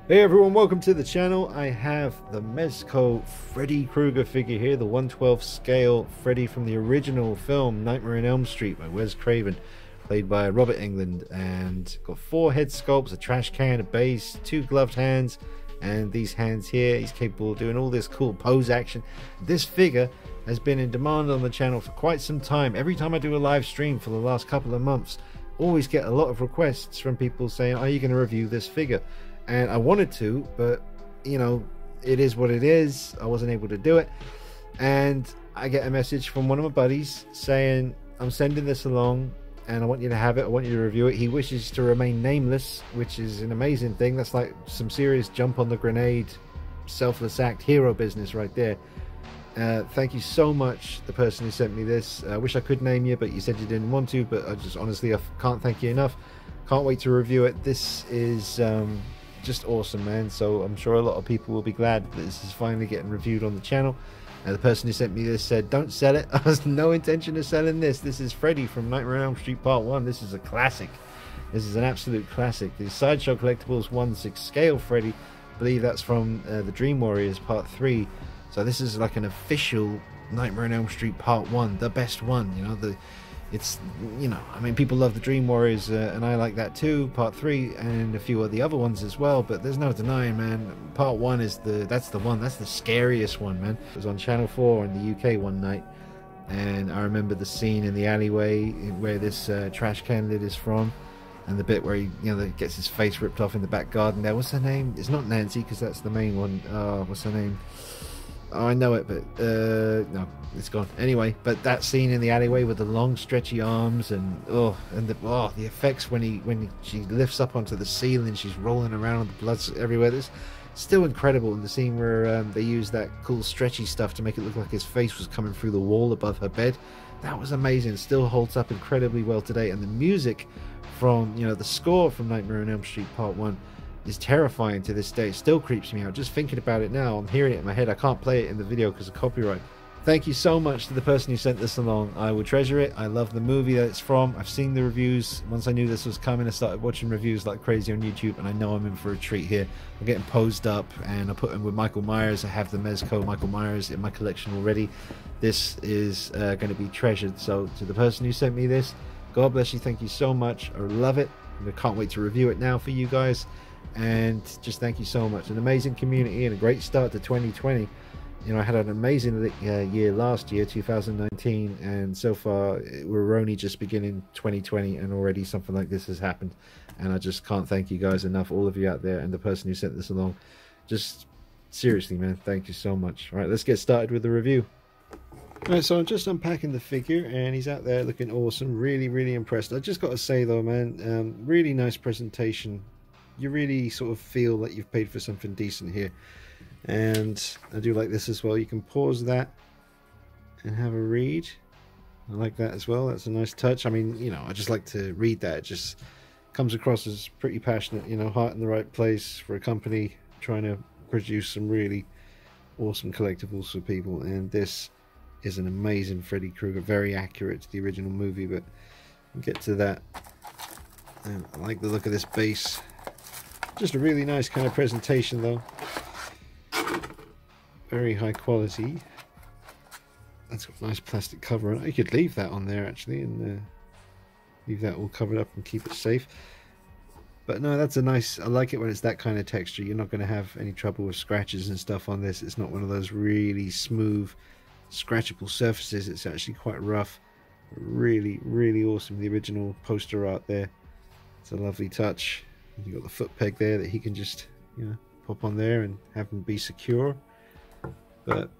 Hey everyone, welcome to the channel. I have the Mezco Freddy Krueger figure here, the 1/12 scale Freddy from the original film Nightmare on Elm Street by Wes Craven, played by Robert Englund, and got 4 head sculpts, a trash can, a base, 2 gloved hands, and these hands here. He's capable of doing all this cool pose action. This figure has been in demand on the channel for quite some time. Every time I do a live stream for the last couple of months, always get a lot of requests from people saying, are you going to review this figure? And I wanted to, but you know, it is what it is. I wasn't able to do it, and I get a message from one of my buddies saying, I'm sending this along and I want you to have it, I want you to review it. He wishes to remain nameless, which is an amazing thing. That's like some serious jump on the grenade, selfless act, hero business right there. Thank you so much, the person who sent me this. I wish I could name you, but you said you didn't want to, but I just honestly, I can't thank you enough. Can't wait to review it. This is just awesome, man. So I'm sure a lot of people will be glad that this is finally getting reviewed on the channel. The person who sent me this said, don't sell it. I has no intention of selling this. This is Freddy from Nightmare on Elm Street Part 1. This is a classic. This is an absolute classic. The Sideshow Collectibles 1/6 scale Freddy. I believe that's from the Dream Warriors Part 3. So this is like an official Nightmare on Elm Street Part 1, the best one. You know, it's, you know, I mean, people love the Dream Warriors, and I like that too, Part 3, and a few of the other ones as well, but there's no denying, man, Part 1 is that's the scariest one, man. It was on Channel 4 in the UK one night, and I remember the scene in the alleyway where this trash can lid is from, and the bit where he, you know, gets his face ripped off in the back garden there. What's her name? It's not Nancy, because that's the main one. What's her name? Oh, I know it, but no, it's gone. Anyway, but that scene in the alleyway with the long, stretchy arms, and the effects when she lifts up onto the ceiling, she's rolling around, and the blood's everywhere. It's still incredible. In the scene where they use that cool, stretchy stuff to make it look like his face was coming through the wall above her bed. That was amazing. It still holds up incredibly well today. And the music from, you know, the score from Nightmare on Elm Street Part 1. Is terrifying to this day. It still creeps me out just thinking about it now. I'm hearing it in my head. I can't play it in the video because of copyright. Thank you so much to the person who sent this along. I will treasure it. I love the movie that it's from. I've seen the reviews. Once I knew this was coming, I started watching reviews like crazy on YouTube, and I know I'm in for a treat here. I'm getting posed up, and I put him with Michael Myers. I have the Mezco Michael Myers in my collection already. This is going to be treasured. So to the person who sent me this, God bless you. Thank you so much. I love it. I can't wait to review it now for you guys. And just thank you so much. An amazing community and a great start to 2020. You know, I had an amazing year last year, 2019, and so far we're only just beginning 2020, and already something like this has happened. And I just can't thank you guys enough, all of you out there, and the person who sent this along. Just seriously, man, thank you so much. All right, let's get started with the review. Alright, so I'm just unpacking the figure, and he's out there looking awesome. Really impressed. I just got to say though, man, really nice presentation. You really sort of feel that you've paid for something decent here. And I do like this as well. You can pause that and have a read. I like that as well. That's a nice touch. I mean, you know, I just like to read that. It just comes across as pretty passionate, you know, heart in the right place for a company trying to produce some really awesome collectibles for people. And this is an amazing Freddy Krueger, very accurate to the original movie, but we'll get to that. And I like the look of this base. Just a really nice kind of presentation though. Very high quality. That's got a nice plastic cover on it. You could leave that on there actually, and leave that all covered up and keep it safe. But no, that's a nice, I like it when it's that kind of texture. You're not going to have any trouble with scratches and stuff on this. It's not one of those really smooth scratchable surfaces. It's actually quite rough. Really awesome. The original poster art there. It's a lovely touch. You got the foot peg there that he can just, you know, pop on there and have them be secure. But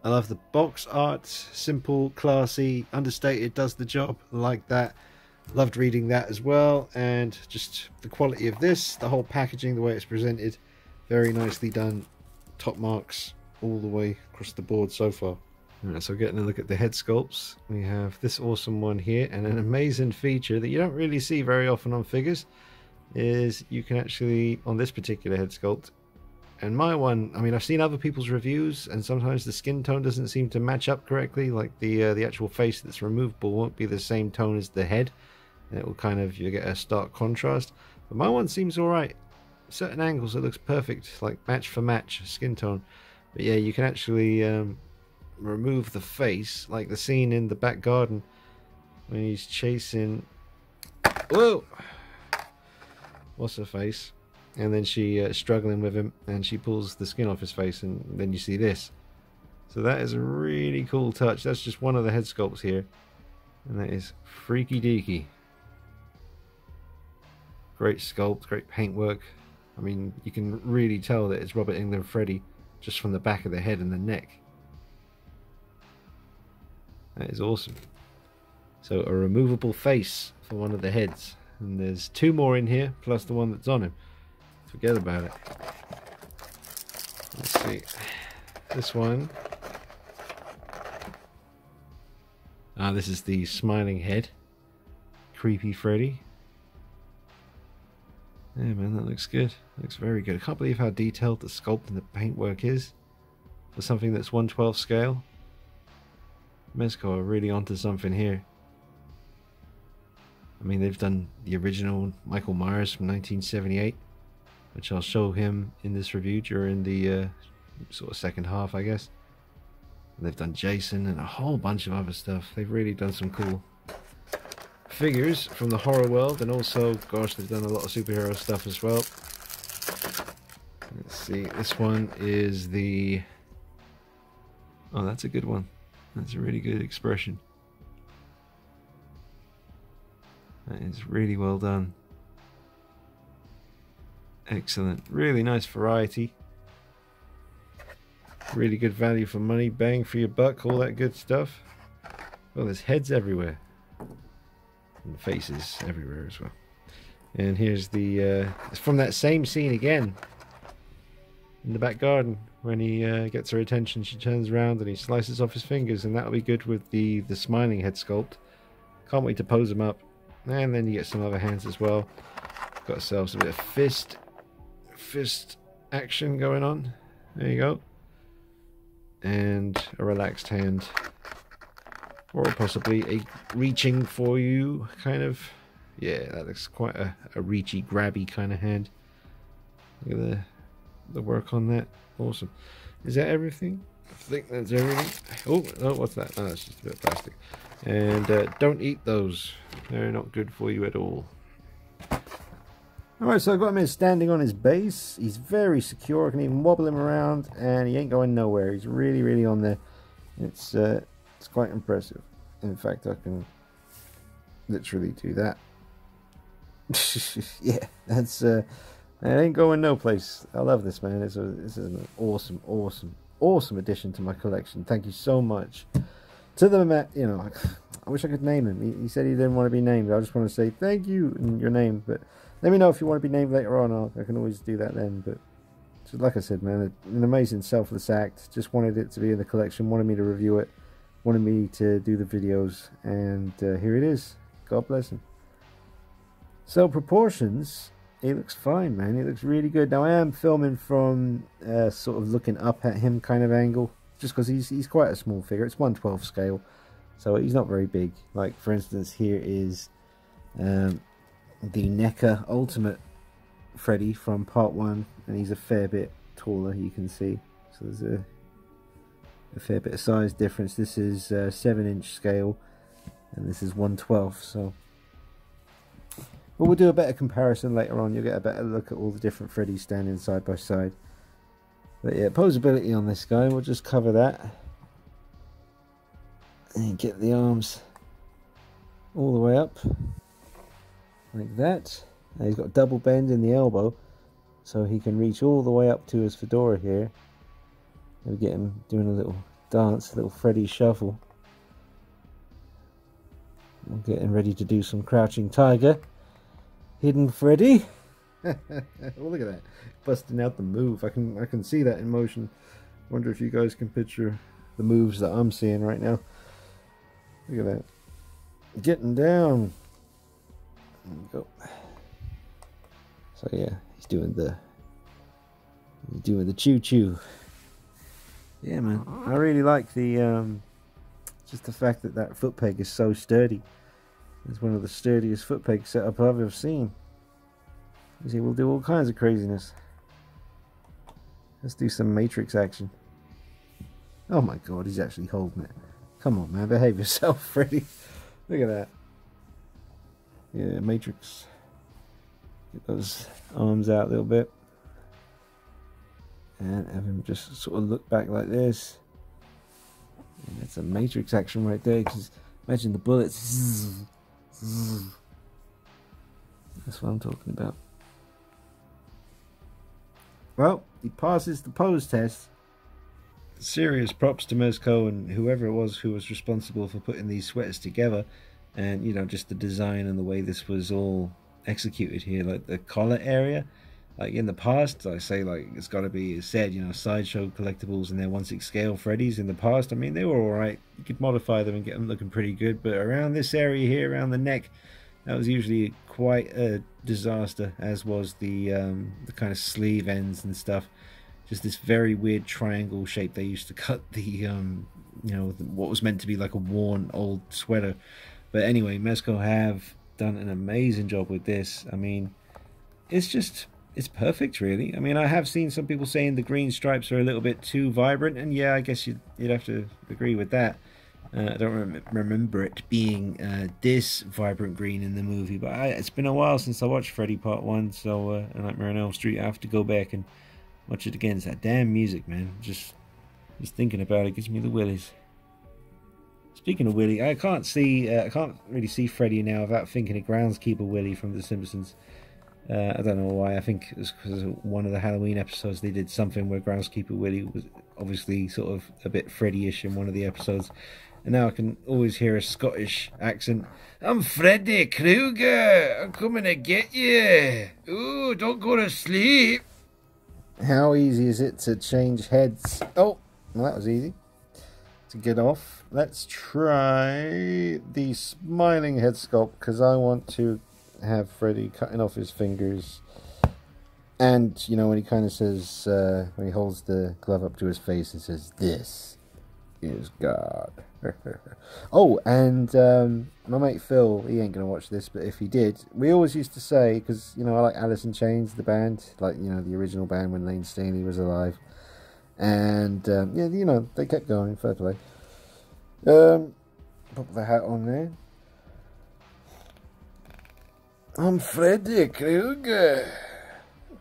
I love the box art, simple, classy, understated, does the job. I like that. Loved reading that as well, and just the quality of this, the whole packaging, the way it's presented, very nicely done. Top marks all the way across the board so far. Right, so getting a look at the head sculpts, we have this awesome one here, and an amazing feature that you don't really see very often on figures is you can actually, on this particular head sculpt, and my one, I mean, I've seen other people's reviews, and sometimes the skin tone doesn't seem to match up correctly, like the actual face that's removable won't be the same tone as the head, and it will kind of, you get a stark contrast. But my one seems alright. certain angles it looks perfect, like match for match skin tone. But yeah, you can actually remove the face, like the scene in the back garden when he's chasing, whoa, what's her face, and then she struggling with him, and she pulls the skin off his face, and then you see this. So that is a really cool touch. That's just one of the head sculpts here, and that is freaky deaky. Great sculpt, great paintwork. I mean, you can really tell that it's Robert Englund Freddy just from the back of the head and the neck. That is awesome. So a removable face for one of the heads, and there's 2 more in here plus the one that's on him. Forget about it. Let's see, this one, this is the smiling head, creepy Freddy. Yeah man, that looks good. Looks very good. I can't believe how detailed the sculpt and the paintwork is for something that's 1/12 scale. Mezco are really onto something here. I mean, they've done the original Michael Myers from 1978, which I'll show him in this review during the sort of second half, I guess. And they've done Jason and a whole bunch of other stuff. They've really done some cool figures from the horror world, and also, gosh, they've done a lot of superhero stuff as well. Let's see, this one is the, oh, that's a good one. That's a really good expression. That is really well done. Excellent. Really nice variety. Really good value for money, bang for your buck, all that good stuff. Well, there's heads everywhere. And faces everywhere as well. And here's the, it's from that same scene again. In the back garden, when he gets her attention, she turns around and he slices off his fingers, and that'll be good with the smiling head sculpt. Can't wait to pose him up. And then you get some other hands as well. Got ourselves a bit of fist action going on. There you go. And a relaxed hand, or possibly a reaching for you kind of. Yeah, that looks quite a reachy, grabby kind of hand. Look at the work on that. Awesome. Is that everything? I think that's everything. Oh, no, what's that? Oh, that's just a bit of plastic. And don't eat those. They're not good for you at all. Alright, so I've got him in standing on his base. He's very secure. I can even wobble him around, and he ain't going nowhere. He's really, really on there. It's quite impressive. In fact, I can literally do that. Yeah, that's it ain't going no place. I love this, man. This is an awesome addition to my collection. Thank you so much to the, you know, I wish I could name him. He said he didn't want to be named. I just want to say thank you in your name, but let me know if you want to be named later on. I can always do that then. But just like I said, man, an amazing selfless act. Just wanted it to be in the collection, wanted me to review it, wanted me to do the videos, and here it is. God bless him. So proportions, it looks fine, man. It looks really good. Now I am filming from sort of looking up at him kind of angle, just because he's quite a small figure. It's 1/12 scale, so he's not very big. Like for instance, here is the NECA Ultimate Freddy from part 1, and he's a fair bit taller, you can see. So there's a fair bit of size difference. This is 7-inch scale, and this is 1/12. So, but we'll do a better comparison later on. You'll get a better look at all the different Freddys standing side by side. But yeah, posability on this guy, we'll just cover that and get the arms all the way up like that. Now he's got a double bend in the elbow, so he can reach all the way up to his fedora here. We'll get him doing a little dance, a little Freddy shuffle. I'm getting ready to do some Crouching Tiger, Hidden Freddy. Oh, look at that, busting out the move. I can see that in motion. Wonder if you guys can picture the moves that I'm seeing right now. Look at that, getting down. There we go. So yeah, he's doing the choo-choo. Yeah, man, I really like the just the fact that that foot peg is so sturdy. It's one of the sturdiest foot peg setup I've ever seen. You see, we'll do all kinds of craziness. Let's do some Matrix action. Oh my god, he's actually holding it. Come on, man, behave yourself, Freddy. Look at that. Yeah, Matrix. Get those arms out a little bit. And have him just sort of look back like this. And that's a Matrix action right there, because imagine the bullets. That's what I'm talking about. Well, he passes the pose test. Serious props to Mezco and whoever it was who was responsible for putting these sweaters together. And, you know, just the design and the way this was all executed here. Like the collar area. Like in the past, I say, like, it's got to be said, you know, Sideshow collectibles and their 1/6 scale Freddys in the past, I mean, they were alright. You could modify them and get them looking pretty good. But around this area here, around the neck, that was usually quite a disaster, as was the kind of sleeve ends and stuff. Just this very weird triangle shape they used to cut the, you know, what was meant to be like a worn old sweater. But anyway, Mezco have done an amazing job with this. I mean, it's perfect, really. I mean, I have seen some people saying the green stripes are a little bit too vibrant, and yeah, I guess you'd have to agree with that. I don't remember it being this vibrant green in the movie, but it's been a while since I watched Freddy Part 1, so Nightmare on Elm Street, I have to go back and watch it again. It's that damn music, man. Just thinking about it gives me the willies. Speaking of Willy, I can't really see Freddy now without thinking of Groundskeeper Willy from The Simpsons. I don't know why. I think it was because of one of the Halloween episodes they did something where Groundskeeper Willy was obviously sort of a bit Freddy-ish in one of the episodes. And now I can always hear a Scottish accent. I'm Freddy Krueger. I'm coming to get you. Ooh, don't go to sleep. How easy is it to change heads? Oh, well, that was easy to get off. Let's try the smiling head sculpt, because I want to have Freddy cutting off his fingers. And, you know, when he kind of says, when he holds the glove up to his face and says, "This is God." Oh, and my mate Phil, he ain't gonna watch this, but if he did, we always used to say, because, you know, I like Alice in Chains, the band, like, you know, the original band when Lane Staley was alive, and yeah, you know, they kept going, fair play. Put the hat on there. I'm Freddy Krueger,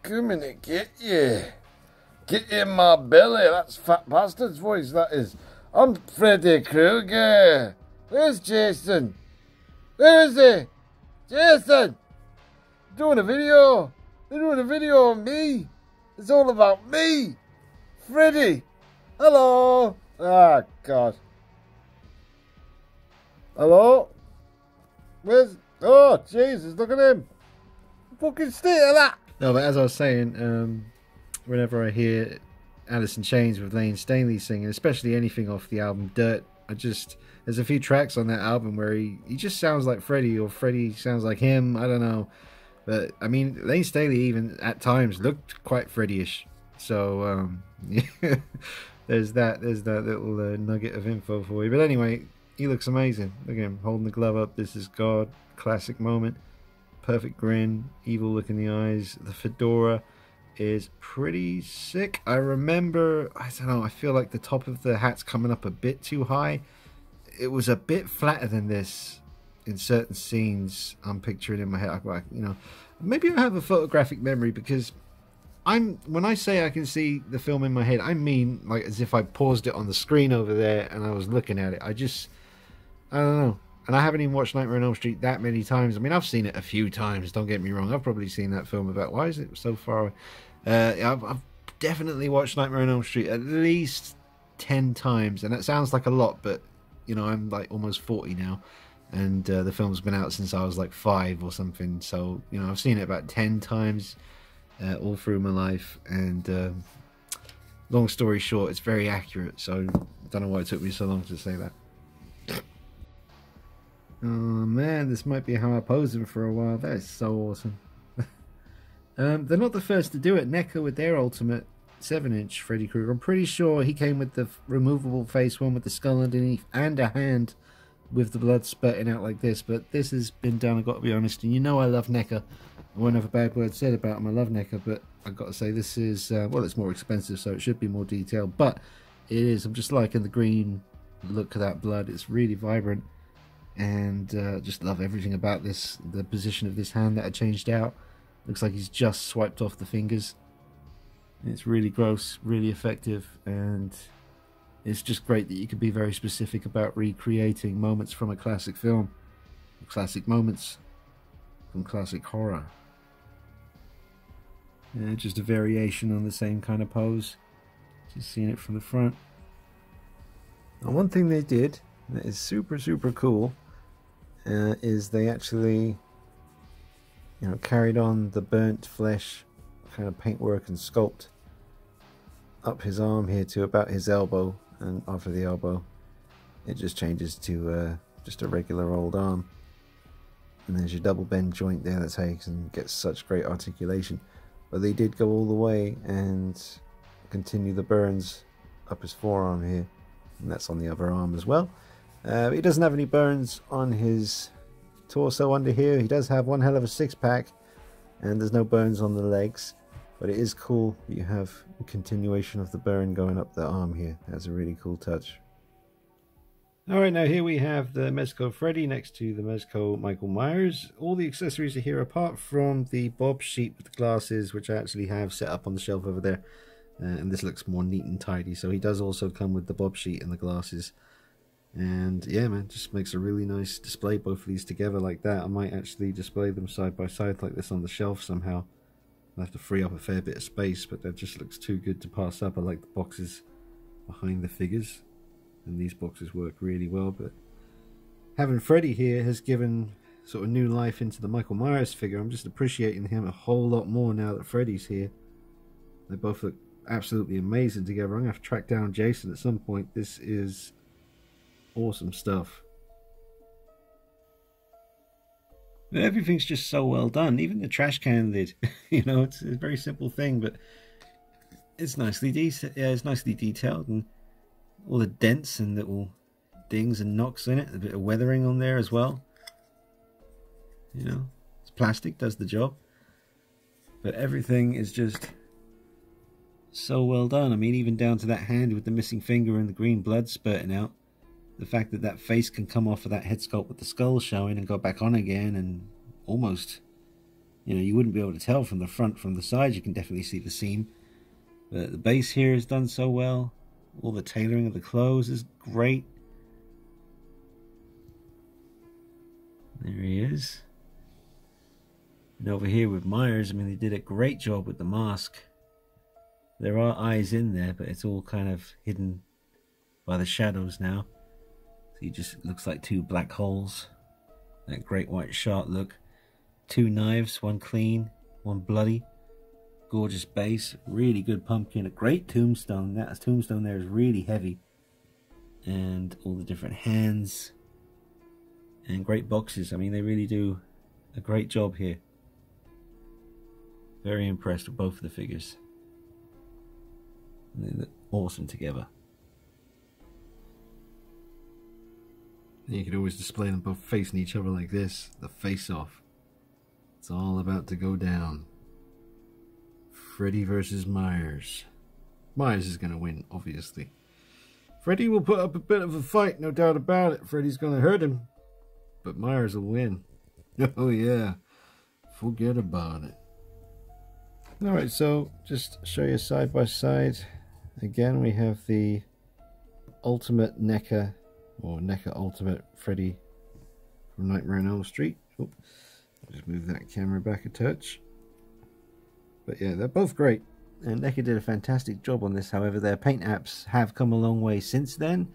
coming to get you. Get you in my belly. That's Fat Bastard's voice, that is. I'm Freddy Krueger. Where's Jason? Where is he? Jason! Doing a video. They're doing a video on me. It's all about me. Freddy. Hello. Ah, God. Hello? Where's... Oh, Jesus, look at him. Fucking state of that. No, but as I was saying, whenever I hear Alice in Chains with Lane Staley singing, especially anything off the album Dirt, there's a few tracks on that album where he just sounds like Freddy, or Freddy sounds like him, I don't know. But, I mean, Lane Staley even at times looked quite Freddy-ish. So, yeah, there's that little nugget of info for you. But anyway, he looks amazing. Look at him holding the glove up. This is God. Classic moment. Perfect grin. Evil look in the eyes. The fedora is pretty sick. I remember, I don't know, I feel like the top of the hat's coming up a bit too high. It was a bit flatter than this in certain scenes I'm picturing in my head. You know, maybe I have a photographic memory, because when I say I can see the film in my head, I mean like as if I paused it on the screen over there and I was looking at it. I don't know. And I haven't even watched Nightmare on Elm Street that many times. I mean, I've seen it a few times, don't get me wrong. I've probably seen that film about... Why is it so far away? I've definitely watched Nightmare on Elm Street at least 10 times. And that sounds like a lot, but, you know, I'm like almost 40 now. And the film's been out since I was like 5 or something. So, you know, I've seen it about 10 times all through my life. And long story short, it's very accurate. So I don't know why it took me so long to say that. Oh man, this might be how I pose him for a while. That is so awesome. They're not the first to do it. NECA with their ultimate 7-inch Freddy Krueger. I'm pretty sure he came with the removable face one with the skull underneath and a hand with the blood spurting out like this, but this has been done, I've got to be honest, and you know I love NECA. I won't have a bad word said about them, I love NECA, but I've got to say this is, well, it's more expensive, so it should be more detailed, but it is. I'm just liking the green look of that blood. It's really vibrant, and just love everything about this. The position of this hand that I changed out, looks like he's just swiped off the fingers. It's really gross, really effective, and it's just great that you can be very specific about recreating moments from a classic film, classic moments from classic horror. Yeah, just a variation on the same kind of pose. Just seeing it from the front. And one thing they did that is super cool is they actually, you know, carried on the burnt flesh kind of paintwork and sculpt up his arm here to about his elbow, and after the elbow it just changes to just a regular old arm, and there's your double bend joint there. That's how you can get such great articulation. But they did go all the way and continue the burns up his forearm here, and that's on the other arm as well. He doesn't have any burns on his torso under here. He does have one hell of a six-pack, and there's no burns on the legs, but it is cool that you have a continuation of the burn going up the arm here. That's a really cool touch. Alright, now here we have the Mezco Freddy next to the Mezco Michael Myers. All the accessories are here apart from the bob sheet with the glasses, which I actually have set up on the shelf over there. And this looks more neat and tidy. So he does also come with the bob sheet and the glasses. And yeah, man, just makes a really nice display, both of these together like that. I might actually display them side by side like this on the shelf somehow. I'll have to free up a fair bit of space, but that just looks too good to pass up. I like the boxes behind the figures, and these boxes work really well. But having Freddy here has given sort of new life into the Michael Myers figure. I'm just appreciating him a whole lot more now that Freddy's here. They both look absolutely amazing together. I'm going to have to track down Jason at some point. This is awesome stuff. Everything's just so well done. Even the trash can lid, you know, it's a very simple thing, but it's nicely detailed, and all the dents and little dings and knocks in it. A bit of weathering on there as well. You know, it's plastic, does the job. But everything is just so well done. I mean, even down to that hand with the missing finger and the green blood spurting out. The fact that that face can come off of that head sculpt with the skull showing and go back on again, and almost, you know, you wouldn't be able to tell from the front. From the side you can definitely see the seam. But the base here is done so well. All the tailoring of the clothes is great. There he is. And over here with Myers, I mean, they did a great job with the mask. There are eyes in there, but it's all kind of hidden by the shadows now. So he just looks like two black holes. That great white shark look. Two knives, one clean, one bloody. Gorgeous base, really good pumpkin, a great tombstone. That tombstone there is really heavy. And all the different hands. And great boxes. I mean, they really do a great job here. Very impressed with both of the figures. They look awesome together. You could always display them both facing each other like this. The face-off. It's all about to go down. Freddy versus Myers. Myers is going to win, obviously. Freddy will put up a bit of a fight, no doubt about it. Freddy's going to hurt him. But Myers will win. Oh yeah. Forget about it. Alright, so just show you side by side. Again, we have the Ultimate NECA, or NECA Ultimate Freddy from Nightmare on Elm Street. Oh, I'll just move that camera back a touch. But yeah, they're both great. And NECA did a fantastic job on this. However, their paint apps have come a long way since then.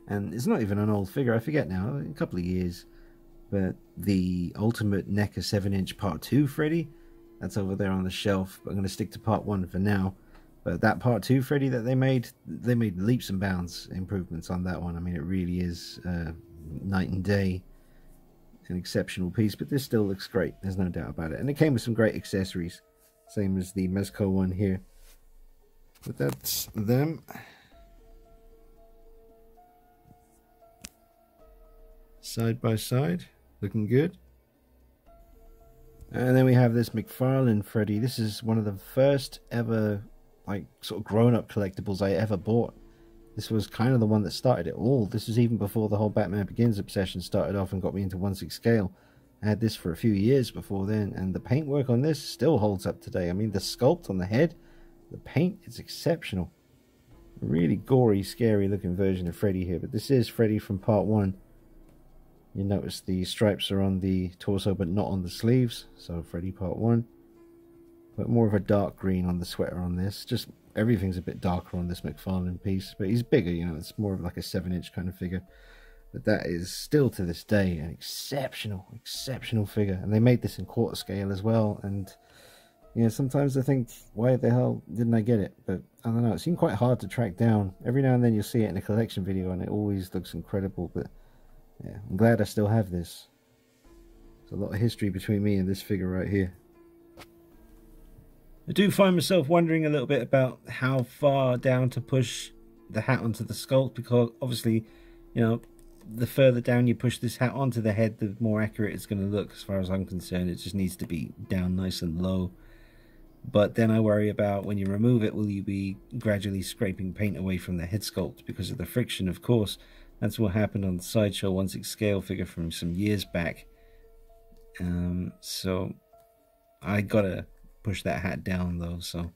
And it's not even an old figure, I forget now, a couple of years. But the Ultimate NECA 7-inch Part 2 Freddy, that's over there on the shelf. But I'm going to stick to Part 1 for now. But that Part 2 Freddy that they made leaps and bounds improvements on that one. I mean, it really is night and day. An exceptional piece, but this still looks great. There's no doubt about it. And it came with some great accessories. Same as the Mezco one here. But that's them. side by side, looking good. And then we have this Mcfarlane Freddy. This is one of the first ever like sort of grown-up collectibles I ever bought. This was kind of the one that started it all. This was even before the whole Batman Begins obsession started off and got me into 1/6 scale. I had this for a few years before then, and the paintwork on this still holds up today. I mean, the sculpt on the head, the paint is exceptional. A really gory, scary looking version of Freddy here, but this is Freddy from part 1. You notice the stripes are on the torso but not on the sleeves, so Freddy part 1. But more of a dark green on the sweater on this. Just everything's a bit darker on this Mcfarlane piece, but he's bigger, you know, it's more of like a 7-inch kind of figure. But that is still to this day an exceptional figure. And they made this in quarter scale as well, and you know, sometimes I think, why the hell didn't I get it? But I don't know, it seemed quite hard to track down. Every now and then you'll see it in a collection video and it always looks incredible, but yeah, I'm glad I still have this. There's a lot of history between me and this figure right here. I do find myself wondering a little bit about how far down to push the hat onto the sculpt, because obviously, you know, the further down you push this hat onto the head, the more accurate it's going to look. As far as I'm concerned, it just needs to be down nice and low. But then I worry about when you remove it, will you be gradually scraping paint away from the head sculpt because of the friction, of course. That's what happened on the Sideshow 1/6 scale figure from some years back. So I gotta push that hat down though, so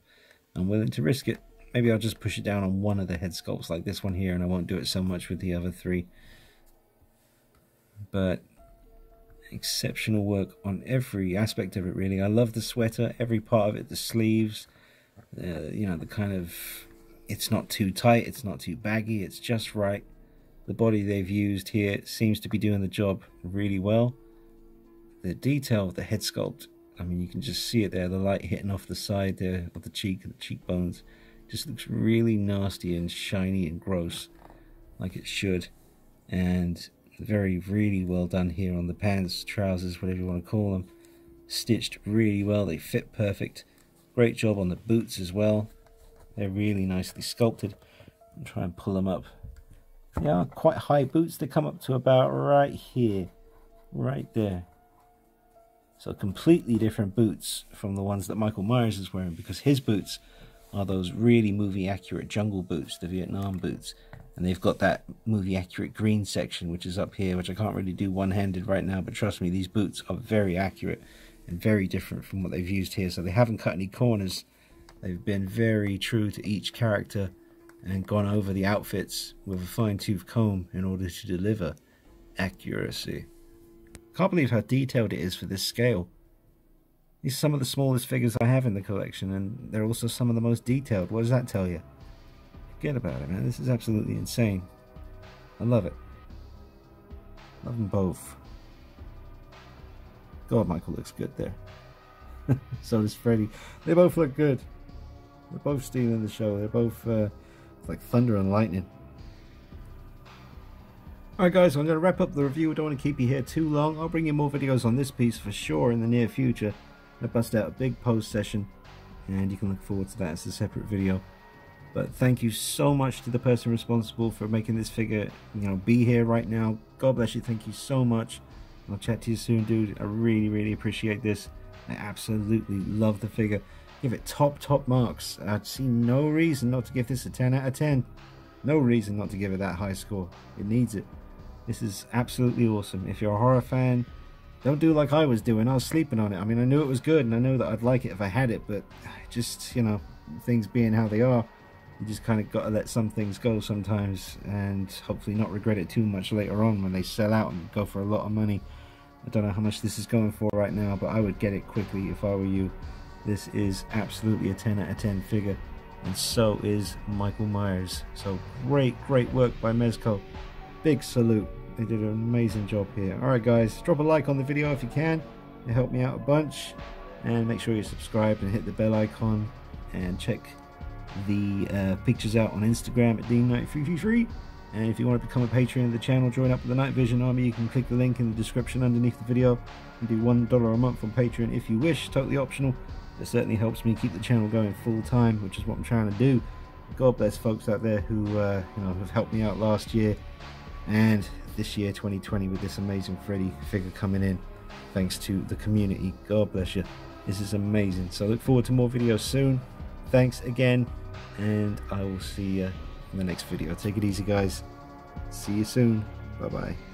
I'm willing to risk it. Maybe I'll just push it down on one of the head sculpts like this one here, and I won't do it so much with the other 3. But exceptional work on every aspect of it, really. I love the sweater, every part of it, the sleeves, you know, the kind of, it's not too tight, it's not too baggy, it's just right. The body they've used here seems to be doing the job really well. The detail of the head sculpt, I mean, you can just see it there, the light hitting off the side there of the cheek and the cheekbones. Just looks really nasty and shiny and gross, like it should. And really well done here on the pants, trousers, whatever you want to call them. Stitched really well, they fit perfect. Great job on the boots as well. They're really nicely sculpted. I'll try and pull them up. They are quite high boots, they come up to about right here, right there. So completely different boots from the ones that Michael Myers is wearing, because his boots are those really movie accurate jungle boots, the Vietnam boots. And they've got that movie accurate green section, which is up here, which I can't really do one-handed right now, but trust me, these boots are very accurate and very different from what they've used here. So they haven't cut any corners. They've been very true to each character and gone over the outfits with a fine-tooth comb in order to deliver accuracy. Can't believe how detailed it is for this scale. These are some of the smallest figures I have in the collection, and they're also some of the most detailed. What does that tell you? Forget about it, man. This is absolutely insane. I love it. Love them both. God, Michael looks good there. So does Freddy. They both look good. They're both stealing the show. They're both like thunder and lightning. Alright guys, I'm going to wrap up the review. I don't want to keep you here too long. I'll bring you more videos on this piece for sure in the near future. I bust out a big post session, and you can look forward to that as a separate video. But thank you so much to the person responsible for making this figure, you know, be here right now. God bless you. Thank you so much. I'll chat to you soon, dude. I really appreciate this. I absolutely love the figure. Give it top marks. I'd see no reason not to give this a 10 out of 10. No reason not to give it that high score. It needs it. This is absolutely awesome. If you're a horror fan, don't do like I was doing. I was sleeping on it. I mean, I knew it was good, and I know that I'd like it if I had it, but just, you know, things being how they are, you just kind of got to let some things go sometimes, and hopefully not regret it too much later on when they sell out and go for a lot of money. I don't know how much this is going for right now, but I would get it quickly if I were you. This is absolutely a 10 out of 10 figure, and so is Michael Myers. So great work by Mezco. Big salute. They did an amazing job here. Alright guys, drop a like on the video if you can. It helped me out a bunch. And make sure you're subscribed and hit the bell icon. And check the pictures out on Instagram at Dean9333. And if you want to become a patron of the channel, join up with the Night Vision Army, you can click the link in the description underneath the video. And do $1 a month on Patreon if you wish, totally optional. It certainly helps me keep the channel going full time, which is what I'm trying to do. God bless folks out there who you know, have helped me out last year. And this year 2020 with this amazing Freddy figure coming in, thanks to the community. God bless you. This is amazing. So look forward to more videos soon. Thanks again, and I will see you in the next video. Take it easy, guys. See you soon. Bye bye.